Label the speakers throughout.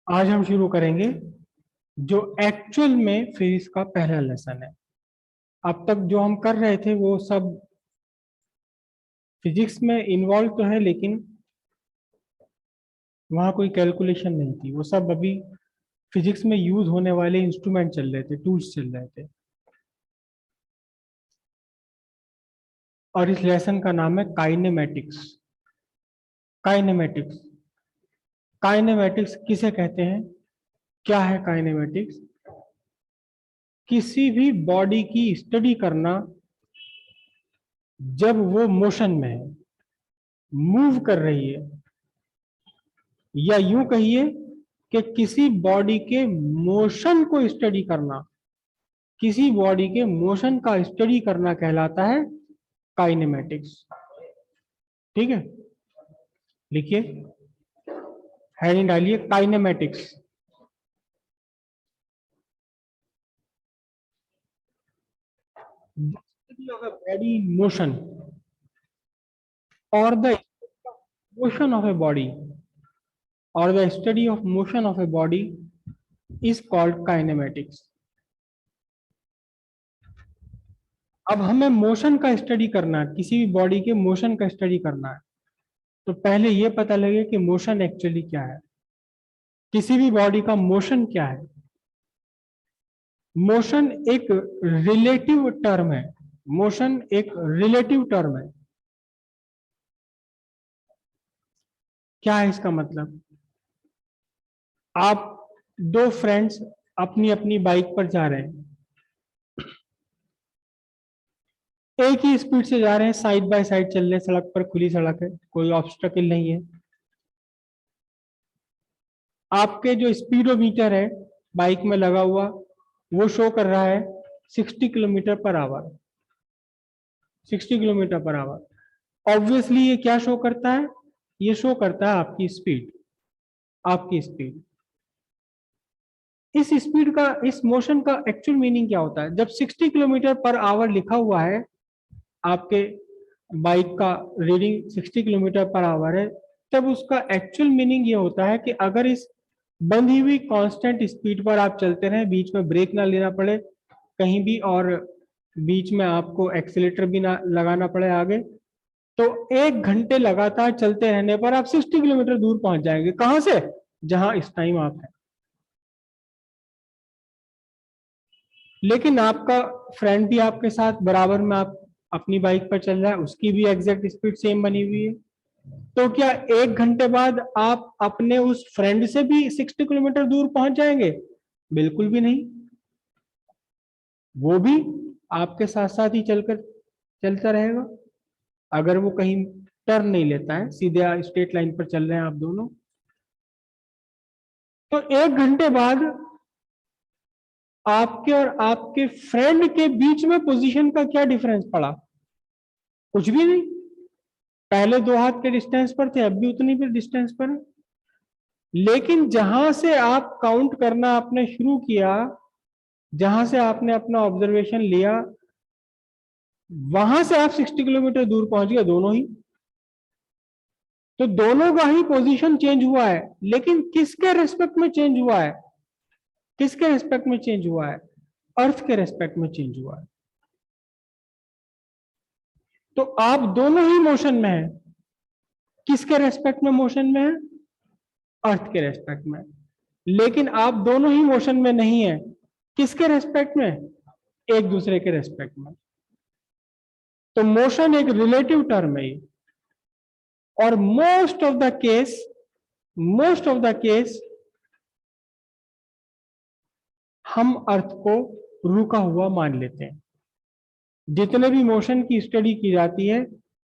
Speaker 1: आज हम शुरू करेंगे जो एक्चुअल में फिजिक्स का पहला लेसन है। अब तक जो हम कर रहे थे वो सब फिजिक्स में इन्वॉल्व तो है, लेकिन वहाँ कोई कैलकुलेशन नहीं थी। वो सब अभी फिजिक्स में यूज होने वाले इंस्ट्रूमेंट चल रहे थे, टूल्स चल रहे थे। और इस लेसन का नाम है काइनेमेटिक्स। काइनेमेटिक्स काइनेमेटिक्स किसे कहते हैं? क्या है काइनेमेटिक्स? किसी भी बॉडी की स्टडी करना जब वो मोशन में है, मूव कर रही है, या यूं कहिए कि किसी बॉडी के मोशन को स्टडी करना, किसी बॉडी के मोशन का स्टडी करना कहलाता है काइनेमेटिक्स। ठीक है, लिखिए, हेडिंग डालिए kinematics. Study of a body motion और the motion of a body or the study of motion of a body is called kinematics. अब हमें मोशन का स्टडी करना है, किसी भी बॉडी के मोशन का स्टडी करना है, तो पहले ये पता लगे कि मोशन एक्चुअली क्या है, किसी भी बॉडी का मोशन क्या है। मोशन एक रिलेटिव टर्म है। मोशन एक रिलेटिव टर्म है। क्या है इसका मतलब? आप दो फ्रेंड्स अपनी अपनी बाइक पर जा रहे हैं, एक ही स्पीड से जा रहे हैं, साइड बाय साइड चल रहे हैं, सड़क पर, खुली सड़क है, कोई ऑब्स्टेकल नहीं है। आपके जो स्पीडोमीटर है बाइक में लगा हुआ, वो शो कर रहा है 60 kilometre per hour. 60 kilometre per hour. Obviously ये क्या शो करता है? ये शो करता है आपकी स्पीड। आपकी स्पीड, इस स्पीड का, इस मोशन का एक्चुअल मीनिंग क्या होता है? जब 60 किलोमीटर पर आवर लिखा हुआ है, आपके बाइक का रीडिंग 60 किलोमीटर पर आवर है, तब उसका एक्चुअल मीनिंग ये होता है कि अगर इस बंधी हुई कांस्टेंट स्पीड पर आप चलते रहे, बीच में ब्रेक ना लेना पड़े कहीं भी, और बीच में आपको एक्सीलेटर भी ना लगाना पड़े आगे, तो 1 घंटे लगातार चलते रहने पर आप 60 किलोमीटर दूर पहुंच जाएंगे। कहां से? जहां इस टाइम आप हैं। लेकिन आपका फ्रेंड भी आपके साथ बराबर में आप अपनी बाइक पर चल रहा है, उसकी भी एग्जैक्ट स्पीड सेम बनी हुई है, तो क्या 1 घंटे बाद आप अपने उस फ्रेंड से भी 60 किलोमीटर दूर पहुंच जाएंगे? बिल्कुल भी नहीं। वो भी आपके साथ साथ ही चलकर चलता रहेगा, अगर वो कहीं टर्न नहीं लेता है, सीधे स्ट्रेट लाइन पर चल रहे हैं आप दोनों। तो 1 घंटे बाद आपके और आपके फ्रेंड के बीच में पोजीशन का क्या डिफरेंस पड़ा? कुछ भी नहीं। पहले 2 हाथ के डिस्टेंस पर थे, अब भी उतनी भी डिस्टेंस पर है। लेकिन जहां से आप काउंट करना आपने शुरू किया, जहां से आपने अपना ऑब्जर्वेशन लिया, वहां से आप 60 किलोमीटर दूर पहुंच गए, दोनों ही। तो दोनों का ही पोजीशन चेंज हुआ है, लेकिन किसके रेस्पेक्ट में चेंज हुआ है? किसके रेस्पेक्ट में चेंज हुआ है? अर्थ के रेस्पेक्ट में चेंज हुआ है। तो आप दोनों ही मोशन में हैं। किसके रेस्पेक्ट में मोशन में है? अर्थ के रेस्पेक्ट में। लेकिन आप दोनों ही मोशन में नहीं है। किसके रेस्पेक्ट में? एक दूसरे के रेस्पेक्ट में। तो मोशन एक रिलेटिव टर्म है। और मोस्ट ऑफ द केस हम अर्थ को रुका हुआ मान लेते हैं। जितने भी मोशन की स्टडी की जाती है,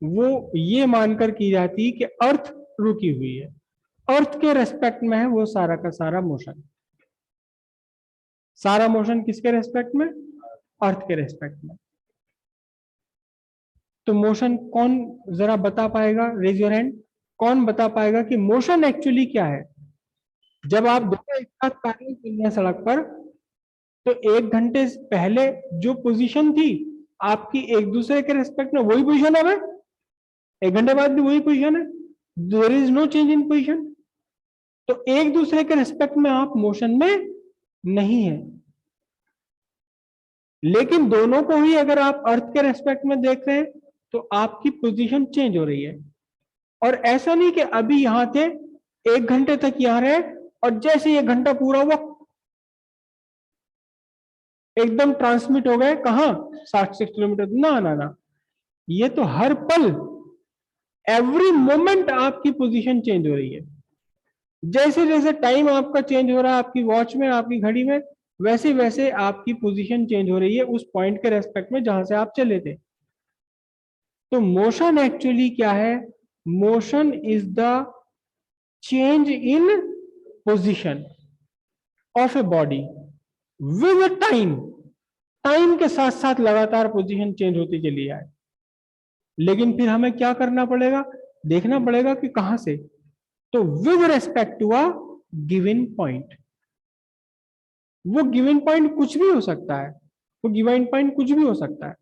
Speaker 1: वो ये मानकर की जाती है कि अर्थ रुकी हुई है, अर्थ के रेस्पेक्ट में है वो सारा का सारा मोशन। सारा मोशन किसके रेस्पेक्ट में? अर्थ के रेस्पेक्ट में। तो मोशन कौन जरा बता पाएगा? Raise your hand. कौन बता पाएगा कि मोशन एक्चुअली क्या है? जब आप दोनों एक साथ पैदल चल रहे हैं सड़क पर, तो 1 घंटे पहले जो पोजीशन थी आपकी एक दूसरे के रेस्पेक्ट में, वही पोजीशन है। 1 घंटे बाद भी वही पोजीशन है। There is no change in position. तो एक दूसरे के रिस्पेक्ट में आप मोशन में नहीं है। लेकिन दोनों को ही अगर आप अर्थ के रेस्पेक्ट में देख रहे हैं तो आपकी पोजीशन चेंज हो रही है। और ऐसा नहीं कि अभी यहां थे, 1 घंटे तक यहां रहे, और जैसे ये घंटा पूरा हुआ एकदम ट्रांसमिट हो गए कहां, 60 किलोमीटर। ना ना ना, ये तो हर पल, एवरी मोमेंट आपकी पोजीशन चेंज हो रही है। जैसे जैसे टाइम आपका चेंज हो रहा है आपकी वॉच में, आपकी घड़ी में, वैसे वैसे आपकी पोजीशन चेंज हो रही है उस पॉइंट के रेस्पेक्ट में जहां से आप चले थे। तो मोशन एक्चुअली क्या है? Motion is the change in position of a body with time. Time के साथ साथ लगातार पोजीशन चेंज होती चली जाए। लेकिन फिर हमें क्या करना पड़ेगा? देखना पड़ेगा कि कहां से। तो with respect to a given point. वो गिवन पॉइंट कुछ भी हो सकता है, वो गिवन पॉइंट कुछ भी हो सकता है।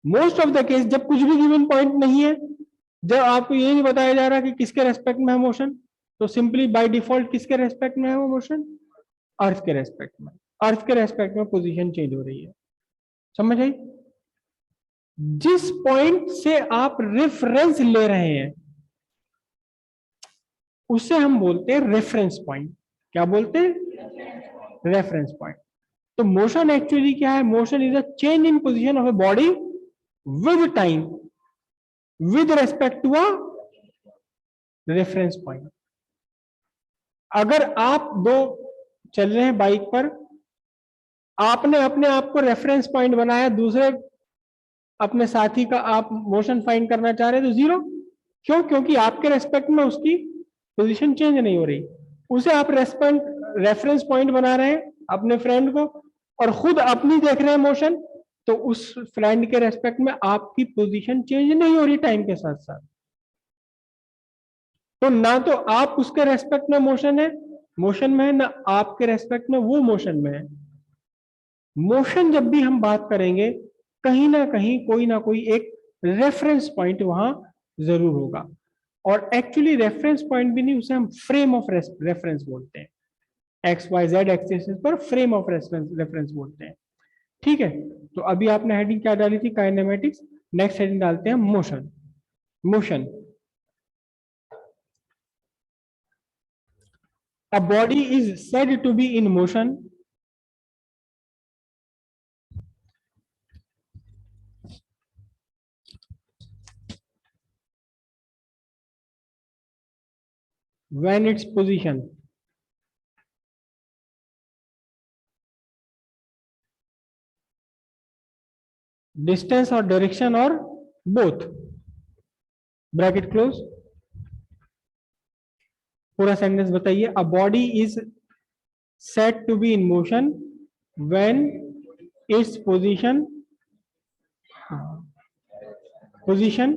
Speaker 1: मोस्ट ऑफ द केस जब कुछ भी गिवन पॉइंट नहीं है, जब आपको ये नहीं बताया जा रहा कि किसके रेस्पेक्ट में है मोशन, तो सिंपली बाय डिफॉल्ट किसके रेस्पेक्ट में है वो मोशन? अर्थ के रेस्पेक्ट में। अर्थ के रेस्पेक्ट में पोजीशन चेंज हो रही है। समझ आई? जिस पॉइंट से आप रेफरेंस ले रहे हैं उसे हम बोलते हैं रेफरेंस पॉइंट। क्या बोलते हैं? Reference point. तो मोशन एक्चुअली क्या है? Motion is a change in position of a body with time with respect to a reference point. अगर आप दो चल रहे हैं बाइक पर, आपने अपने आप को रेफरेंस पॉइंट बनाया, दूसरे अपने साथी का आप मोशन फाइंड करना चाह रहे हैं, तो जीरो। क्यों? क्योंकि आपके रेस्पेक्ट में उसकी पोजीशन चेंज नहीं हो रही। उसे आप रेफरेंस पॉइंट बना रहे हैं अपने फ्रेंड को, और खुद अपनी देख रहे हैं मोशन, तो उस फ्रेंड के रेस्पेक्ट में आपकी पोजीशन चेंज नहीं हो रही टाइम के साथ साथ। तो ना तो आप उसके रेस्पेक्ट में मोशन में है, ना आपके रेस्पेक्ट में वो मोशन में है। मोशन जब भी हम बात करेंगे, कहीं ना कोई एक रेफरेंस पॉइंट वहां जरूर होगा। और एक्चुअली रेफरेंस पॉइंट भी नहीं, उसे हम फ्रेम ऑफ रेफरेंस बोलते हैं। एक्स वाई जेड एक्सिस पर फ्रेम ऑफ रेफरेंस बोलते हैं। ठीक है, तो अभी आपने हेडिंग क्या डाली थी? काइनेमेटिक्स। नेक्स्ट हेडिंग डालते हैं motion. Motion, a body is said to be in motion when its position distance or direction or both, bracket close. पूरा सेंटेंस बताइए। A body is said to be in motion when its position, position,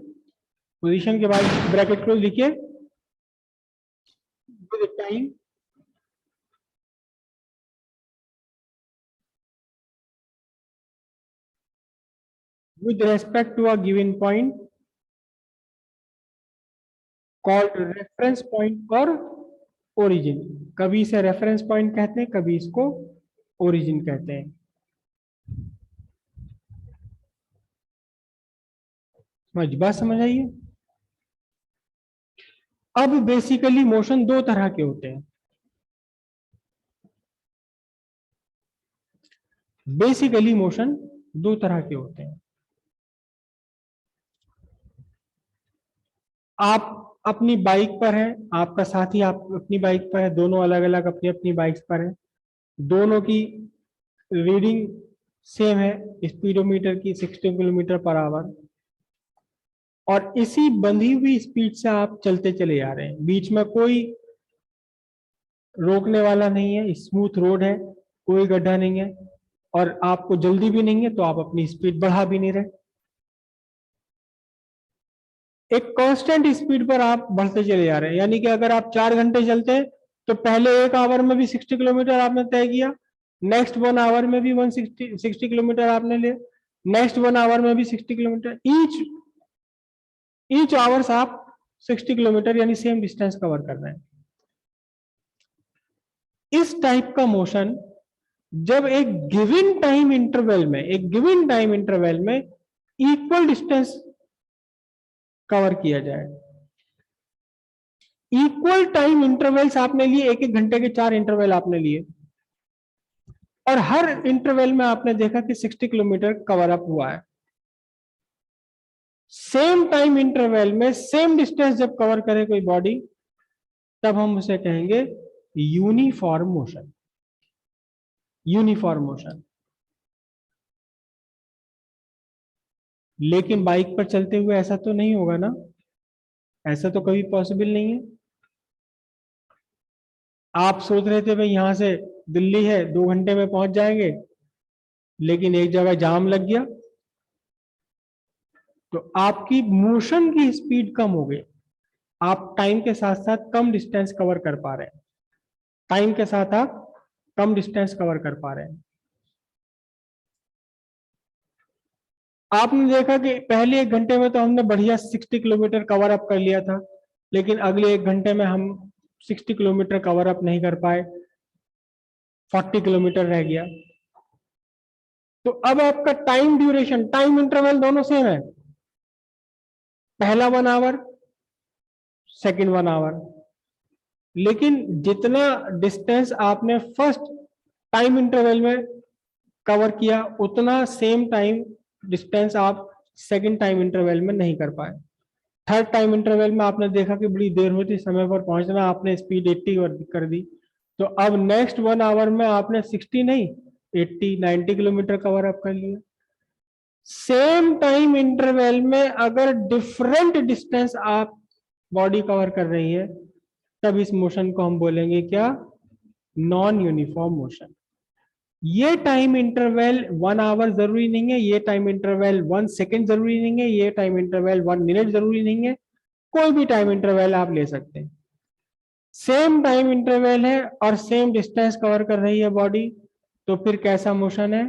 Speaker 1: position के बाद bracket close लिखिए, with time with respect to a given point called reference point or origin। कभी इसे reference point कहते हैं, कभी इसको ओरिजिन कहते हैं। बात समझ आइए? अब बेसिकली मोशन दो तरह के होते हैं। बेसिकली मोशन दो तरह के होते हैं। आप अपनी बाइक पर हैं, आपका साथी आप अपनी बाइक पर है, दोनों अलग अलग अपनी अपनी बाइक पर हैं, दोनों की रीडिंग सेम है स्पीडोमीटर की, 60 किलोमीटर पर आवर, और इसी बंधी हुई स्पीड से आप चलते चले जा रहे हैं। बीच में कोई रोकने वाला नहीं है, स्मूथ रोड है, कोई गड्ढा नहीं है, और आपको जल्दी भी नहीं है, तो आप अपनी स्पीड बढ़ा भी नहीं रहे। एक कांस्टेंट स्पीड पर आप बढ़ते चले जा रहे हैं। यानी कि अगर आप 4 घंटे चलते हैं तो पहले 1 आवर में भी 60 किलोमीटर आपने तय किया, नेक्स्ट 1 आवर में भी 60 किलोमीटर आपने लिया, नेक्स्ट 1 आवर में भी 60 किलोमीटर, ईच आवर्स आप 60 किलोमीटर यानी सेम डिस्टेंस कवर कर रहे हैं। इस टाइप का मोशन जब एक गिवन टाइम इंटरवल में इक्वल डिस्टेंस कवर किया जाए। इक्वल टाइम इंटरवल्स आपने लिए, एक एक घंटे के 4 इंटरवल आपने लिए, और हर इंटरवल में आपने देखा कि 60 किलोमीटर कवर अप हुआ है। सेम टाइम इंटरवल में सेम डिस्टेंस जब कवर करे कोई बॉडी, तब हम उसे कहेंगे यूनिफॉर्म मोशन। Uniform motion. लेकिन बाइक पर चलते हुए ऐसा तो नहीं होगा ना, ऐसा तो कभी पॉसिबल नहीं है। आप सोच रहे थे भाई यहां से दिल्ली है 2 घंटे में पहुंच जाएंगे, लेकिन एक जगह जाम लग गया, तो आपकी मोशन की स्पीड कम हो गई। आप टाइम के साथ साथ कम डिस्टेंस कवर कर पा रहे हैं। टाइम के साथ आप कम डिस्टेंस कवर कर पा रहे हैं। आपने देखा कि पहले 1 घंटे में तो हमने बढ़िया 60 किलोमीटर कवर अप कर लिया था, लेकिन अगले 1 घंटे में हम 60 किलोमीटर कवर अप नहीं कर पाए, 40 किलोमीटर रह गया। तो अब आपका टाइम ड्यूरेशन, टाइम इंटरवल दोनों सेम है। पहला 1 आवर, सेकंड 1 आवर, लेकिन जितना डिस्टेंस आपने फर्स्ट टाइम इंटरवल में कवर किया, उतना सेम टाइम डिस्टेंस आप सेकंड टाइम इंटरवल में नहीं कर पाए। थर्ड टाइम इंटरवल में आपने देखा कि बड़ी देर होती, समय पर पहुंचना, आपने स्पीड 80 कर दी। तो अब नेक्स्ट 1 आवर में आपने 60 नहीं, 80 90 किलोमीटर कवर अप कर लिया। सेम टाइम इंटरवल में अगर डिफरेंट डिस्टेंस आप बॉडी कवर कर रही है, तब इस मोशन को हम बोलेंगे क्या? Non uniform motion. ये टाइम इंटरवल 1 आवर जरूरी नहीं है, ये टाइम इंटरवल 1 सेकेंड जरूरी नहीं है, ये टाइम इंटरवल 1 मिनट जरूरी नहीं है, कोई भी टाइम इंटरवल आप ले सकते हैं। सेम टाइम इंटरवल है और सेम डिस्टेंस कवर कर रही है बॉडी, तो फिर कैसा मोशन है?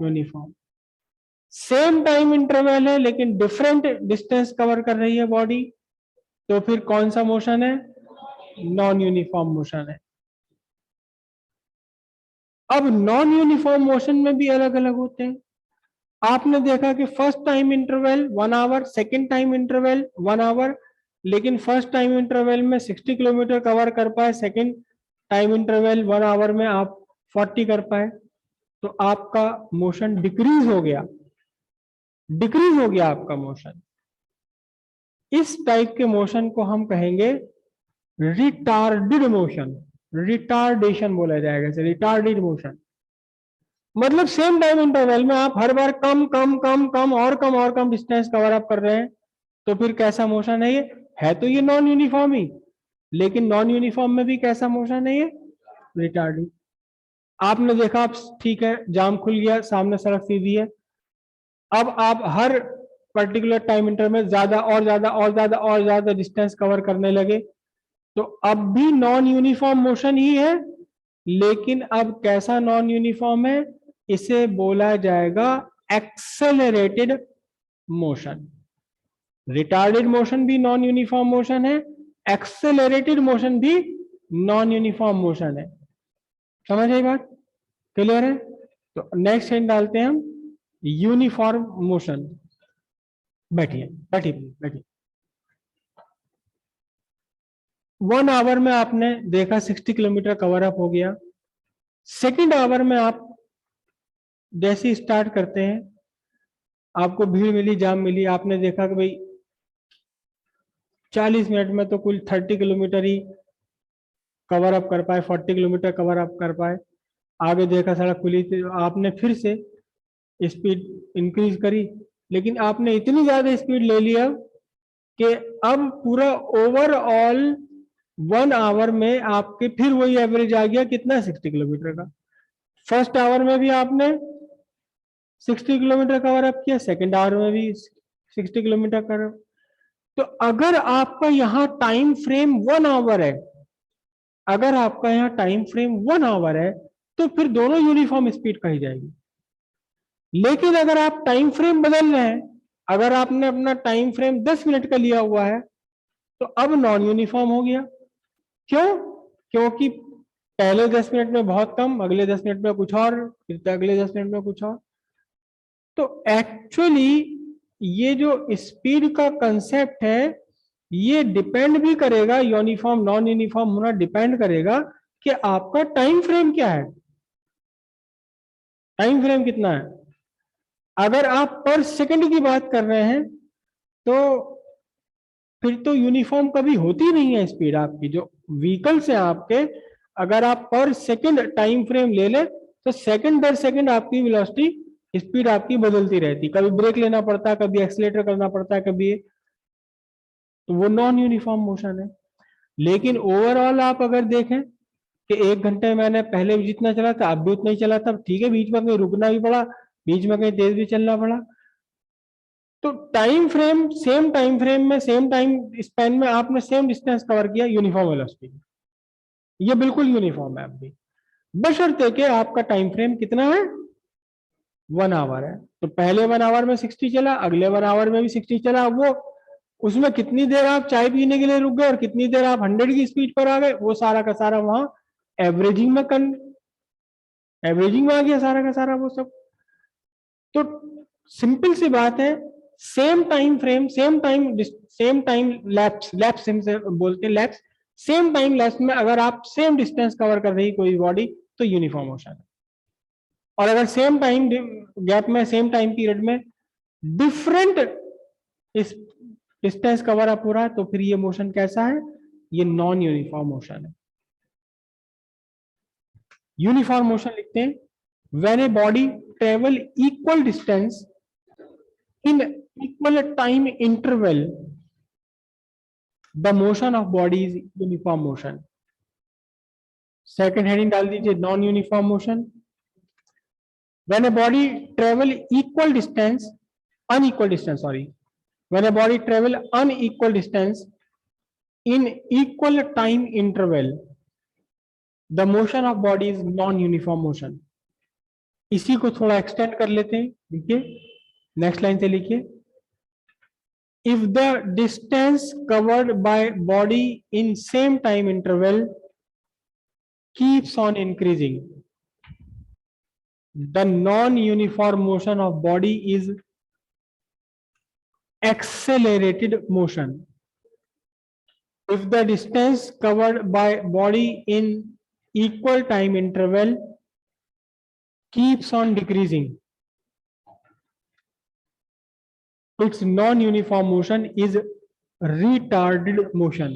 Speaker 1: यूनिफॉर्म। सेम टाइम इंटरवल है लेकिन डिफरेंट डिस्टेंस कवर कर रही है बॉडी, तो फिर कौन सा मोशन है? नॉन यूनिफॉर्म मोशन है। अब नॉन यूनिफॉर्म मोशन में भी अलग अलग होते हैं। आपने देखा कि first time interval 1 hour, second time interval 1 hour, लेकिन फर्स्ट टाइम इंटरवल में 60 किलोमीटर कवर कर पाए, सेकेंड टाइम इंटरवल 1 आवर में आप 40 कर पाए, तो आपका मोशन डिक्रीज हो गया, डिक्रीज हो गया आपका मोशन। इस टाइप के मोशन को हम कहेंगे रिटार्डेड मोशन, रिटार्डेशन बोला जाएगा इसे, रिटार्डेड मोशन। मतलब सेम टाइम इंटरवल में आप हर बार कम कम कम कम और कम और कम डिस्टेंस कवर अप कर रहे हैं, तो फिर कैसा मोशन है ये? है तो ये नॉन यूनिफॉर्म ही, लेकिन नॉन यूनिफॉर्म में भी कैसा मोशन है ये? रिटार्डिंग। आपने देखा, आप ठीक है जाम खुल गया, सामने सड़क सीधी है, अब आप हर पर्टिकुलर टाइम इंटरवल में ज्यादा और ज्यादा और ज्यादा और ज्यादा डिस्टेंस कवर करने लगे, तो अब भी नॉन यूनिफॉर्म मोशन ही है, लेकिन अब कैसा नॉन यूनिफॉर्म है? इसे बोला जाएगा एक्सेलरेटेड मोशन। रिटार्डेड मोशन भी नॉन यूनिफॉर्म मोशन है, एक्सेलरेटेड मोशन भी नॉन यूनिफॉर्म मोशन है। समझ आई बात? क्लियर है? तो नेक्स्ट हेड डालते हैं हम यूनिफॉर्म मोशन। बैठिए बैठिए बैठिए। 1 आवर में आपने देखा 60 किलोमीटर कवर अप हो गया। सेकेंड आवर में आप जैसे स्टार्ट करते हैं, आपको भीड़ मिली, जाम मिली, आपने देखा कि भाई 40 मिनट में तो कुल 30 किलोमीटर ही कवर अप कर पाए, 40 किलोमीटर कवर अप कर पाए। आगे देखा सड़क खुली थी, आपने फिर से स्पीड इंक्रीज करी, लेकिन आपने इतनी ज्यादा स्पीड ले लिया कि अब पूरा ओवरऑल 1 आवर में आपके फिर वही एवरेज आ गया कितना? 60 किलोमीटर का। फर्स्ट आवर में भी आपने 60 किलोमीटर कवर अप किया, सेकेंड आवर में भी 60 किलोमीटर कवर। तो अगर आपका यहाँ टाइम फ्रेम 1 आवर है, अगर आपका यहाँ टाइम फ्रेम 1 आवर है, तो फिर दोनों यूनिफॉर्म स्पीड कही जाएगी। लेकिन अगर आप टाइम फ्रेम बदल रहे हैं, अगर आपने अपना टाइम फ्रेम 10 मिनट का लिया हुआ है, तो अब नॉन यूनिफॉर्म हो गया। क्यों? क्योंकि पहले 10 मिनट में बहुत कम, अगले 10 मिनट में कुछ और, फिर अगले 10 मिनट में कुछ और। तो एक्चुअली ये जो स्पीड का कंसेप्ट है ये डिपेंड भी करेगा, यूनिफॉर्म नॉन यूनिफॉर्म होना डिपेंड करेगा कि आपका टाइम फ्रेम क्या है, टाइम फ्रेम कितना है। अगर आप पर सेकंड की बात कर रहे हैं तो फिर तो यूनिफॉर्म कभी होती नहीं है स्पीड आपकी, जो व्हीकल से आपके, अगर आप पर सेकंड टाइम फ्रेम ले ले तो सेकंड दर सेकंड आपकी वेलोसिटी स्पीड आपकी बदलती रहती, कभी ब्रेक लेना पड़ता है, कभी एक्सीलरेटर करना पड़ता है, कभी, तो वो नॉन यूनिफॉर्म मोशन है। लेकिन ओवरऑल आप अगर देखें कि 1 घंटे मैंने पहले भी जितना चला था अब भी उतना ही चला था, ठीक है बीच में कहीं रुकना भी पड़ा, बीच में कहीं तेज भी चलना पड़ा, तो time frame same time frame में सेम टाइम स्पेन में आपने सेम डिस्टेंस कवर किया यूनिफॉर्म वेलोसिटी, ये बिल्कुल यूनिफॉर्म है अभी, बशर्ते कि आपका टाइम फ्रेम कितना है, 1 आवर है। तो पहले 1 आवर में 60 चला, अगले 1 आवर में भी 60 चला, वो उसमें कितनी देर आप चाय पीने के लिए रुक गए और कितनी देर आप 100 की स्पीड पर आ गए, वो सारा का सारा वहां एवरेजिंग में एवरेजिंग में आ गया सारा का सारा वो सब। तो सिंपल सी बात है, same time frame same time lapse lapse से बोलते हैं लैप्स, सेम टाइम लैप्स में अगर आप सेम डिस्टेंस कवर कर रही कोई बॉडी तो यूनिफॉर्म मोशन है। और अगर सेम टाइम गैप में सेम टाइम पीरियड में डिफरेंट डिस्टेंस कवर अप हो रहा है तो फिर ये मोशन कैसा है, ये नॉन यूनिफॉर्म मोशन है। यूनिफॉर्म मोशन लिखते हैं when a body travel equal distance in equal time interval, the motion of body is uniform motion. Second heading डाल दीजिए non uniform motion. when a body travel equal distance unequal distance sorry when a body travel unequal distance in equal time interval, the motion of body is non uniform motion. इसी को थोड़ा extend कर लेते हैं, देखिए next line से लिखिए, if the distance covered by body in same time interval keeps on increasing, the non-uniform motion of body is accelerated motion. If the distance covered by body in equal time interval keeps on decreasing, its non-uniform motion is retarded motion.